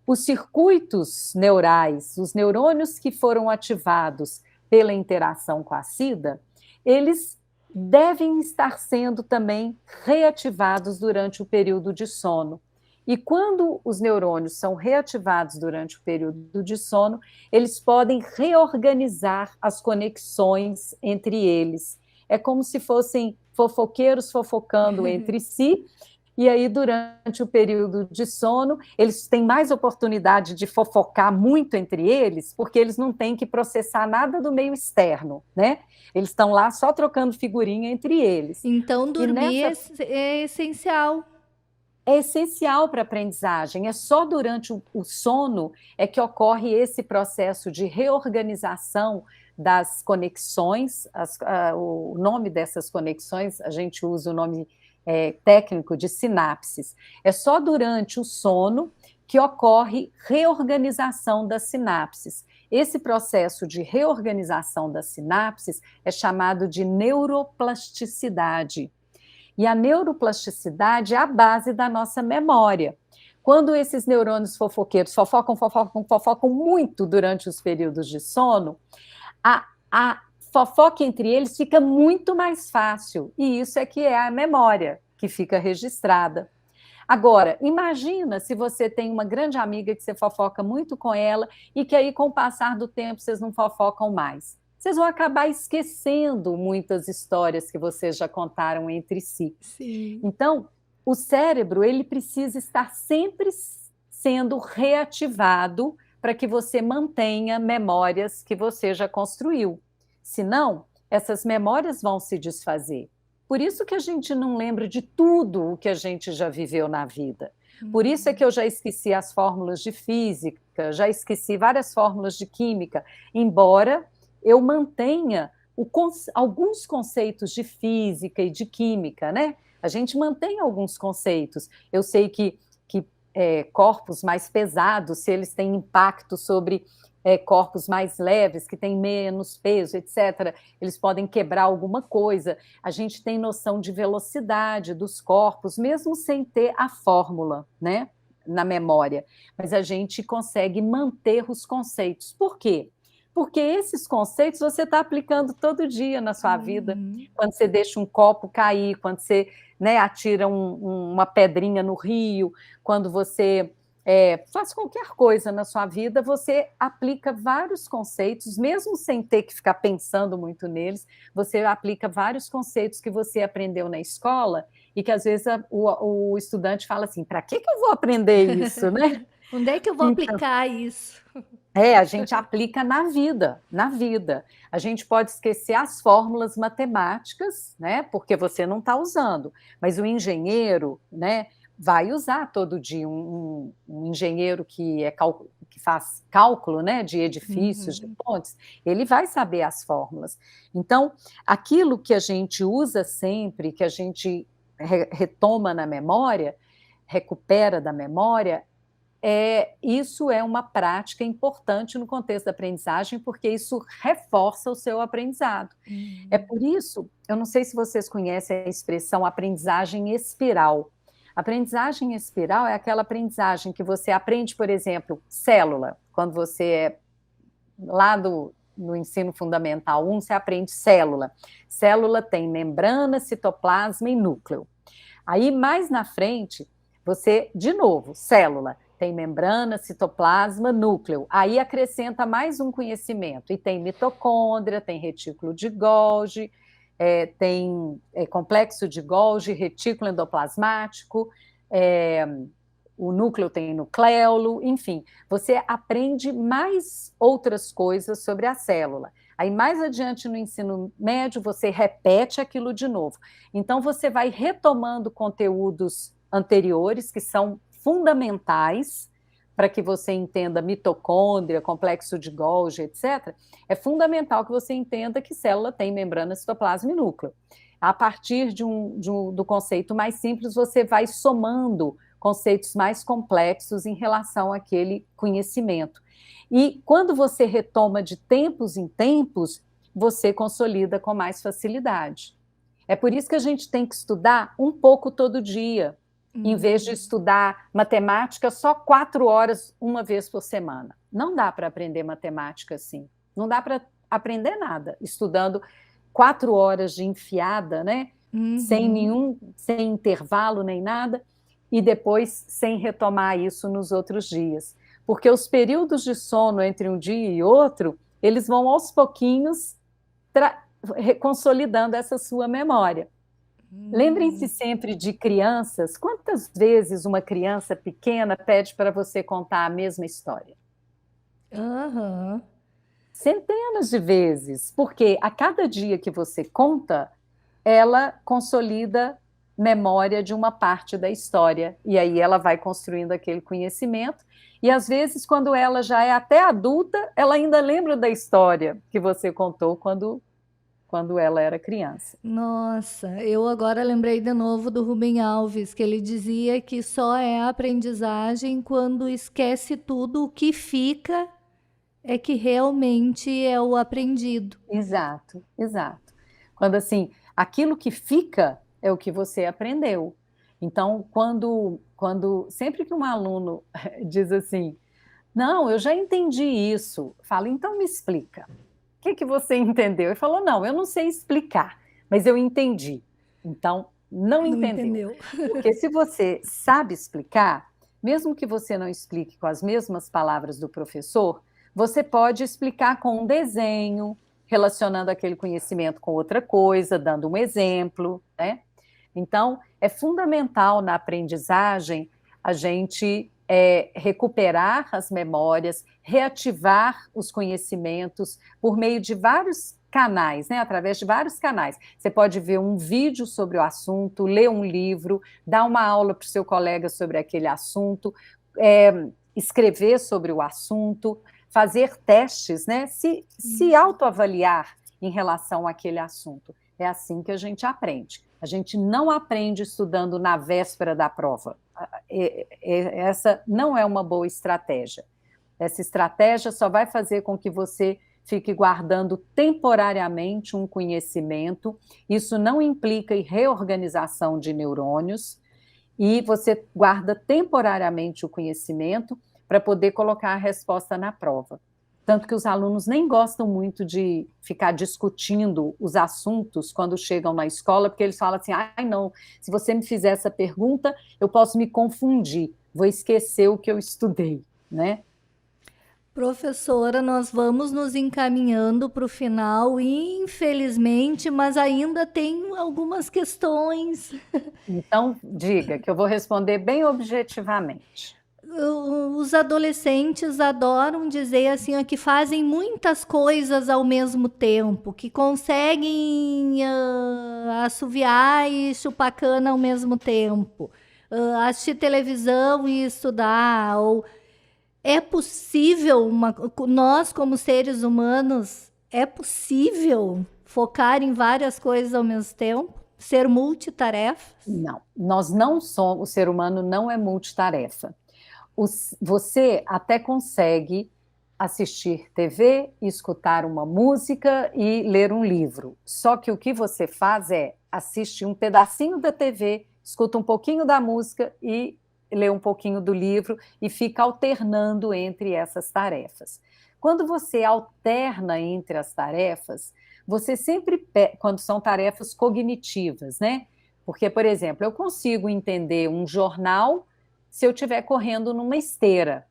os circuitos neurais, os neurônios que foram ativados pela interação com a Cida, eles devem estar sendo também reativados durante o período de sono. E quando os neurônios são reativados durante o período de sono, eles podem reorganizar as conexões entre eles. É como se fossem fofoqueiros fofocando entre si, e aí durante o período de sono, eles têm mais oportunidade de fofocar muito entre eles, porque eles não têm que processar nada do meio externo, né? Eles estão lá só trocando figurinha entre eles. Então, dormir é essencial. É essencial para a aprendizagem. É só durante o sono é que ocorre esse processo de reorganização das conexões. O nome dessas conexões, a gente usa o nome técnico de sinapses. É só durante o sono que ocorre reorganização das sinapses. Esse processo de reorganização das sinapses é chamado de neuroplasticidade. E a neuroplasticidade é a base da nossa memória. Quando esses neurônios fofoqueiros fofocam muito durante os períodos de sono, a fofoca entre eles fica muito mais fácil. E isso é que é a memória que fica registrada. Agora, imagina se você tem uma grande amiga que você fofoca muito com ela e que aí, com o passar do tempo, vocês não fofocam mais. Vocês vão acabar esquecendo muitas histórias que vocês já contaram entre si. Sim. Então, o cérebro, ele precisa estar sempre sendo reativado para que você mantenha memórias que você já construiu. Senão, essas memórias vão se desfazer. Por isso que a gente não lembra de tudo o que a gente já viveu na vida. Por isso é que eu já esqueci as fórmulas de física, já esqueci várias fórmulas de química, embora eu mantenha alguns conceitos de física e de química, né? A gente mantém alguns conceitos. Eu sei que corpos mais pesados, se eles têm impacto sobre corpos mais leves, que têm menos peso, etc., eles podem quebrar alguma coisa. A gente tem noção de velocidade dos corpos, mesmo sem ter a fórmula, né, na memória. Mas a gente consegue manter os conceitos. Por quê? Porque esses conceitos você está aplicando todo dia na sua vida. Quando você deixa um copo cair, quando você, né, atira uma pedrinha no rio, quando você faz qualquer coisa na sua vida, você aplica vários conceitos, mesmo sem ter que ficar pensando muito neles, você aplica vários conceitos que você aprendeu na escola e que às vezes o estudante fala assim, para que eu vou aprender isso, né? Onde é que eu vou aplicar isso? A gente aplica na vida, na vida. A gente pode esquecer as fórmulas matemáticas, né? Porque você não está usando, mas o engenheiro, né, vai usar todo dia. Um engenheiro que faz cálculo, né, de edifícios, de pontes, ele vai saber as fórmulas. Então, aquilo que a gente usa sempre, que a gente retoma na memória, recupera da memória, isso é uma prática importante no contexto da aprendizagem, porque isso reforça o seu aprendizado. É por isso, eu não sei se vocês conhecem a expressão aprendizagem espiral. Aprendizagem espiral é aquela aprendizagem que você aprende, por exemplo, célula. Quando você é lá no ensino fundamental 1, você aprende célula. Célula tem membrana, citoplasma e núcleo. Aí, mais na frente, você, de novo, célula. Tem membrana, citoplasma, núcleo. Aí acrescenta mais um conhecimento. E tem mitocôndria, tem retículo de Golgi, tem complexo de Golgi, retículo endoplasmático, o núcleo tem nucleolo, enfim. Você aprende mais outras coisas sobre a célula. Aí, mais adiante no ensino médio, você repete aquilo de novo. Então, você vai retomando conteúdos anteriores, que são fundamentais para que você entenda mitocôndria, complexo de Golgi, etc., é fundamental que você entenda que célula tem membrana, citoplasma e núcleo. A partir do conceito mais simples, você vai somando conceitos mais complexos em relação àquele conhecimento. E quando você retoma de tempos em tempos, você consolida com mais facilidade. É por isso que a gente tem que estudar um pouco todo dia, em vez de estudar matemática só 4 horas uma vez por semana. Não dá para aprender matemática assim. Não dá para aprender nada estudando 4 horas de enfiada, né? Sem intervalo nem nada, e depois sem retomar isso nos outros dias. Porque os períodos de sono entre um dia e outro, eles vão aos pouquinhos consolidando essa sua memória. Lembrem-se sempre de crianças. Quantas vezes uma criança pequena pede para você contar a mesma história? Centenas de vezes, porque a cada dia que você conta, ela consolida memória de uma parte da história, e aí ela vai construindo aquele conhecimento, e às vezes, quando ela já é até adulta, ela ainda lembra da história que você contou quando ela era criança. Nossa, eu agora lembrei de novo do Rubem Alves, que ele dizia que só é aprendizagem quando esquece tudo, o que fica é que realmente é o aprendido. Exato, exato. Quando assim, aquilo que fica é o que você aprendeu. Então, sempre que um aluno diz assim, não, eu já entendi isso, fala, então me explica. O que você entendeu? Ele falou, não, eu não sei explicar, mas eu entendi. Então, não entendeu. Porque se você sabe explicar, mesmo que você não explique com as mesmas palavras do professor, você pode explicar com um desenho, relacionando aquele conhecimento com outra coisa, dando um exemplo, né? Então, é fundamental na aprendizagem a gente recuperar as memórias, reativar os conhecimentos por meio de vários canais, né? Através de vários canais. Você pode ver um vídeo sobre o assunto, ler um livro, dar uma aula para o seu colega sobre aquele assunto, escrever sobre o assunto, fazer testes, né? Se autoavaliar em relação àquele assunto. É assim que a gente aprende. A gente não aprende estudando na véspera da prova. Essa não é uma boa estratégia. Essa estratégia só vai fazer com que você fique guardando temporariamente um conhecimento. Isso não implica em reorganização de neurônios, e você guarda temporariamente o conhecimento para poder colocar a resposta na prova. Tanto que os alunos nem gostam muito de ficar discutindo os assuntos quando chegam na escola, porque eles falam assim, não, se você me fizer essa pergunta, eu posso me confundir, vou esquecer o que eu estudei, né? Professora, nós vamos nos encaminhando para o final, infelizmente, mas ainda tem algumas questões. Então, diga, que eu vou responder bem objetivamente. Os adolescentes adoram dizer assim, ó, que fazem muitas coisas ao mesmo tempo, que conseguem assoviar e chupar cana ao mesmo tempo, assistir televisão e estudar, ou é possível, nós como seres humanos, é possível focar em várias coisas ao mesmo tempo? Ser multitarefa? Não, nós não somos, o ser humano não é multitarefa. Você até consegue assistir TV, escutar uma música e ler um livro. Só que o que você faz é assistir um pedacinho da TV, escuta um pouquinho da música e lê um pouquinho do livro e fica alternando entre essas tarefas. Quando você alterna entre as tarefas, você sempre, quando são tarefas cognitivas, né? Porque, por exemplo, eu consigo entender um jornal se eu estiver correndo numa esteira.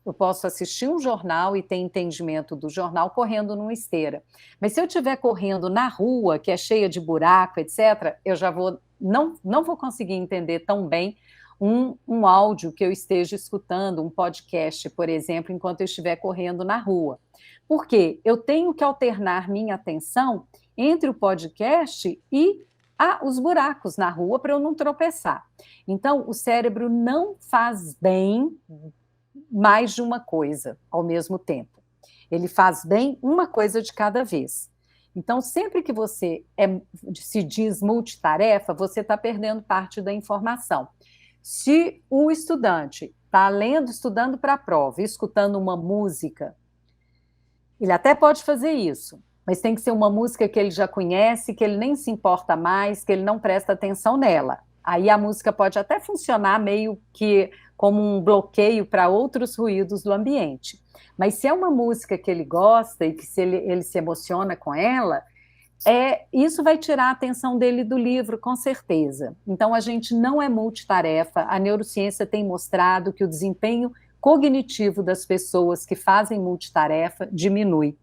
Eu posso assistir um jornal e ter entendimento do jornal correndo numa esteira. Mas se eu estiver correndo na rua, que é cheia de buraco, etc., eu já não vou conseguir entender tão bem um áudio que eu esteja escutando, um podcast, por exemplo, enquanto eu estiver correndo na rua. Por quê? Eu tenho que alternar minha atenção entre o podcast e os buracos na rua para eu não tropeçar. Então, o cérebro não faz bem mais de uma coisa ao mesmo tempo. Ele faz bem uma coisa de cada vez. Então, sempre que você se diz multitarefa, você está perdendo parte da informação. Se o estudante está estudando para a prova, escutando uma música, ele até pode fazer isso, mas tem que ser uma música que ele já conhece, que ele nem se importa mais, que ele não presta atenção nela. Aí a música pode até funcionar meio que como um bloqueio para outros ruídos do ambiente. Mas se é uma música que ele gosta e que ele se emociona com ela, isso vai tirar a atenção dele do livro, com certeza. Então, a gente não é multitarefa. A neurociência tem mostrado que o desempenho cognitivo das pessoas que fazem multitarefa diminui.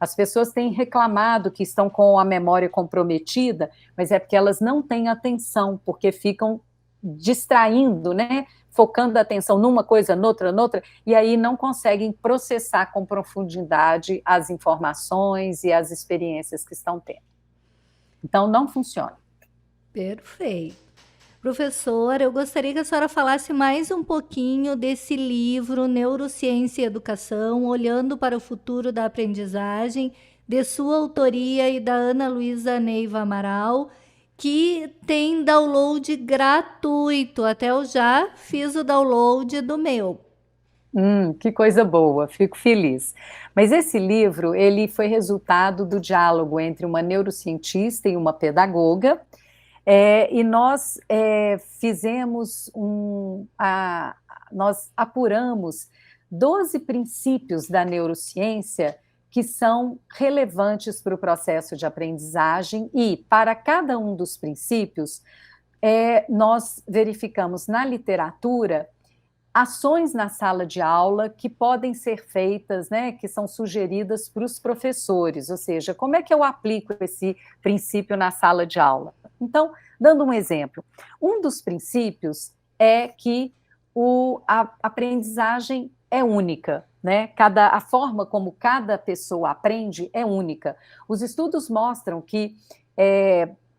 As pessoas têm reclamado que estão com a memória comprometida, mas é porque elas não têm atenção, porque ficam distraindo, né? Focando a atenção numa coisa, noutra, e aí não conseguem processar com profundidade as informações e as experiências que estão tendo. Então, não funciona. Perfeito. Professora, eu gostaria que a senhora falasse mais um pouquinho desse livro, Neurociência e Educação, Olhando para o Futuro da Aprendizagem, de sua autoria e da Ana Luísa Neiva Amaral, que tem download gratuito. Até eu já fiz o download do meu. Que coisa boa, fico feliz. Mas esse livro, ele foi resultado do diálogo entre uma neurocientista e uma pedagoga, e nós nós apuramos 12 princípios da neurociência que são relevantes para o processo de aprendizagem, e para cada um dos princípios, nós verificamos na literatura ações na sala de aula que podem ser feitas, né, que são sugeridas para os professores, ou seja, como é que eu aplico esse princípio na sala de aula? Então, dando um exemplo, um dos princípios é que a aprendizagem é única, né? A forma como cada pessoa aprende é única. Os estudos mostram que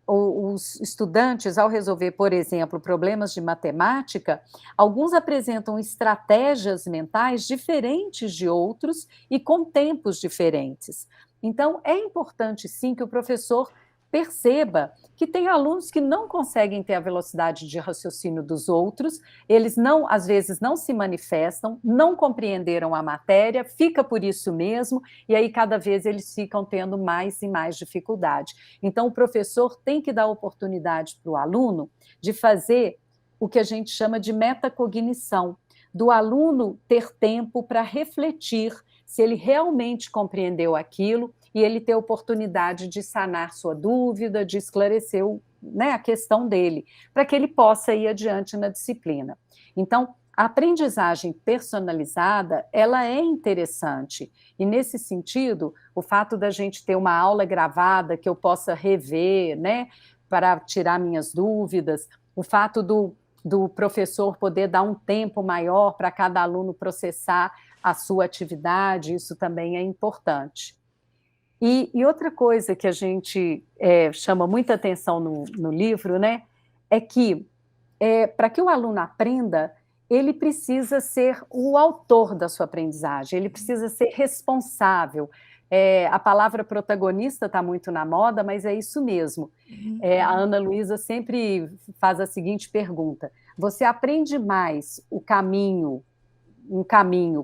os estudantes, ao resolver, por exemplo, problemas de matemática, alguns apresentam estratégias mentais diferentes de outros e com tempos diferentes. Então, é importante, sim, que o professor perceba que tem alunos que não conseguem ter a velocidade de raciocínio dos outros, eles não, às vezes, não se manifestam, não compreenderam a matéria, fica por isso mesmo, e aí cada vez eles ficam tendo mais e mais dificuldade. Então, o professor tem que dar oportunidade para o aluno de fazer o que a gente chama de metacognição, do aluno ter tempo para refletir se ele realmente compreendeu aquilo e ele ter oportunidade de sanar sua dúvida, de esclarecer a questão dele, para que ele possa ir adiante na disciplina. Então, a aprendizagem personalizada, ela é interessante, e nesse sentido, o fato da gente ter uma aula gravada que eu possa rever, né, para tirar minhas dúvidas, o fato do professor poder dar um tempo maior para cada aluno processar a sua atividade, isso também é importante. E outra coisa que a gente chama muita atenção no livro, né, é que para que o aluno aprenda, ele precisa ser o autor da sua aprendizagem, ele precisa ser responsável. A palavra protagonista está muito na moda, mas é isso mesmo. A Ana Luísa sempre faz a seguinte pergunta: você aprende mais um caminho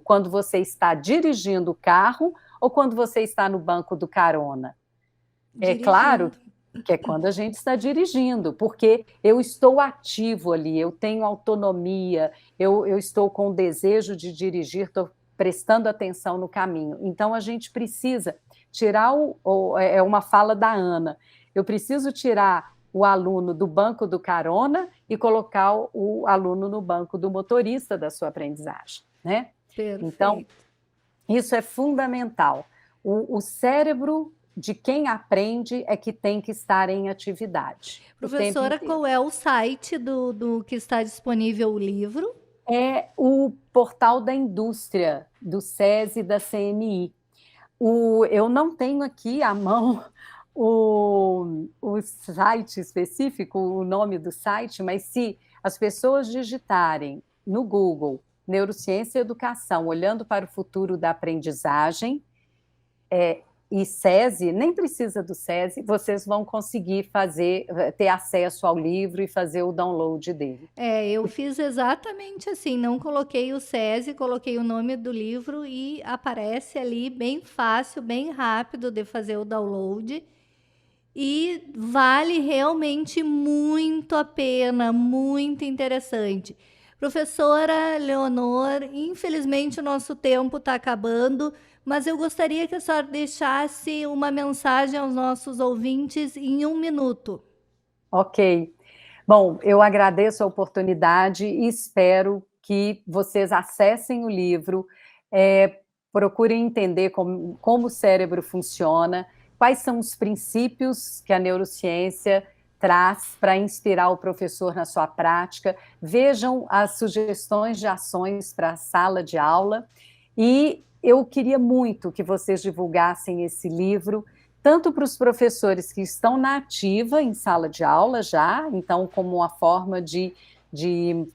quando você está dirigindo o carro ou quando você está no banco do carona? É claro que é quando a gente está dirigindo, porque eu estou ativo ali, eu tenho autonomia, eu estou com o desejo de dirigir, estou prestando atenção no caminho. Então, a gente precisa tirar é uma fala da Ana, eu preciso tirar o aluno do banco do carona e colocar o aluno no banco do motorista da sua aprendizagem, né? Perfeito. Então, isso é fundamental. O cérebro de quem aprende é que tem que estar em atividade. Professora, qual é o site do que está disponível o livro? É o portal da indústria, do SESI e da CNI. Eu não tenho aqui à mão o site específico, o nome do site, mas se as pessoas digitarem no Google Neurociência e Educação, olhando para o futuro da aprendizagem, e SESI, nem precisa do SESI, vocês vão conseguir ter acesso ao livro e fazer o download dele. Eu fiz exatamente assim, não coloquei o SESI, coloquei o nome do livro e aparece ali bem fácil, bem rápido de fazer o download. E vale realmente muito a pena, muito interessante. Professora Leonor, infelizmente o nosso tempo está acabando, mas eu gostaria que a senhora deixasse uma mensagem aos nossos ouvintes em 1 minuto. Ok. Bom, eu agradeço a oportunidade e espero que vocês acessem o livro, procurem entender como o cérebro funciona, quais são os princípios que a neurociência traz para inspirar o professor na sua prática, vejam as sugestões de ações para a sala de aula, e eu queria muito que vocês divulgassem esse livro, tanto para os professores que estão na ativa em sala de aula já, então como uma forma de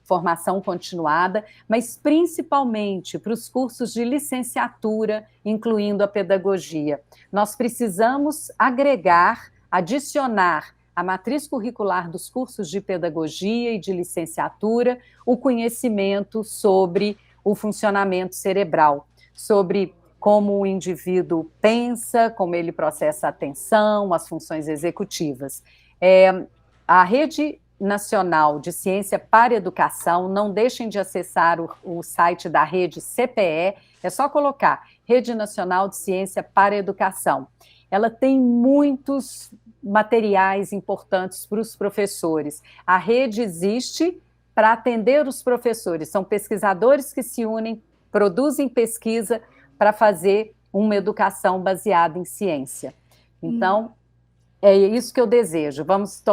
formação continuada, mas principalmente para os cursos de licenciatura, incluindo a pedagogia. Nós precisamos agregar, adicionar à matriz curricular dos cursos de pedagogia e de licenciatura o conhecimento sobre o funcionamento cerebral, sobre como o indivíduo pensa, como ele processa a atenção, as funções executivas. A Rede Nacional de Ciência para a Educação, não deixem de acessar o site da rede CPE, é só colocar Rede Nacional de Ciência para a Educação. Ela tem muitos materiais importantes para os professores. A rede existe para atender os professores, são pesquisadores que se unem, produzem pesquisa para fazer uma educação baseada em ciência. Então, é isso que eu desejo. Vamos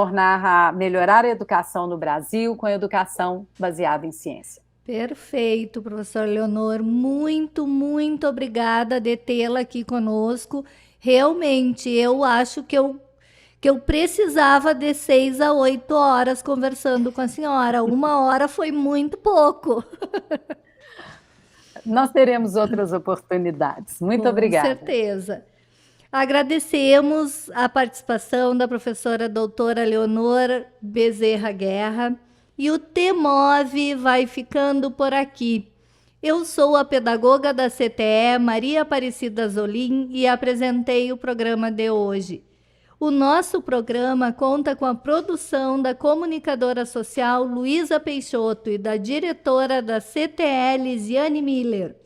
melhorar a educação no Brasil com a educação baseada em ciência. Perfeito, professor Leonor. Muito, muito obrigada de tê-la aqui conosco. Realmente, eu acho que eu precisava de 6 a 8 horas conversando com a senhora. 1 hora foi muito pouco. Nós teremos outras oportunidades. Muito obrigada. Com certeza. Agradecemos a participação da professora doutora Leonor Bezerra Guerra e o TEMOV vai ficando por aqui. Eu sou a pedagoga da CTE, Maria Aparecida Zolim, e apresentei o programa de hoje. O nosso programa conta com a produção da comunicadora social Luísa Peixoto e da diretora da CTE, Lisiane Miller.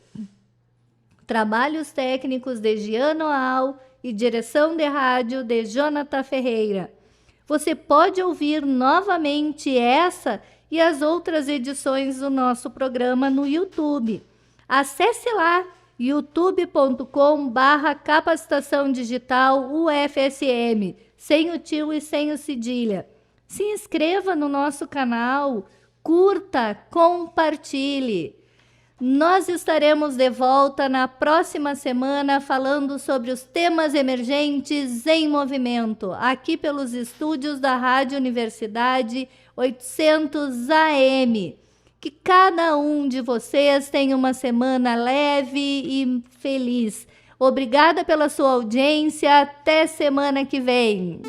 Trabalhos técnicos de Giano Al e direção de rádio de Jonathan Ferreira. Você pode ouvir novamente essa e as outras edições do nosso programa no YouTube. Acesse lá youtube.com/capacitação digital UFSM, sem o tio e sem o cedilha. Se inscreva no nosso canal, curta, compartilhe. Nós estaremos de volta na próxima semana falando sobre os temas emergentes em movimento, aqui pelos estúdios da Rádio Universidade 800 AM. Que cada um de vocês tenha uma semana leve e feliz. Obrigada pela sua audiência. Até semana que vem.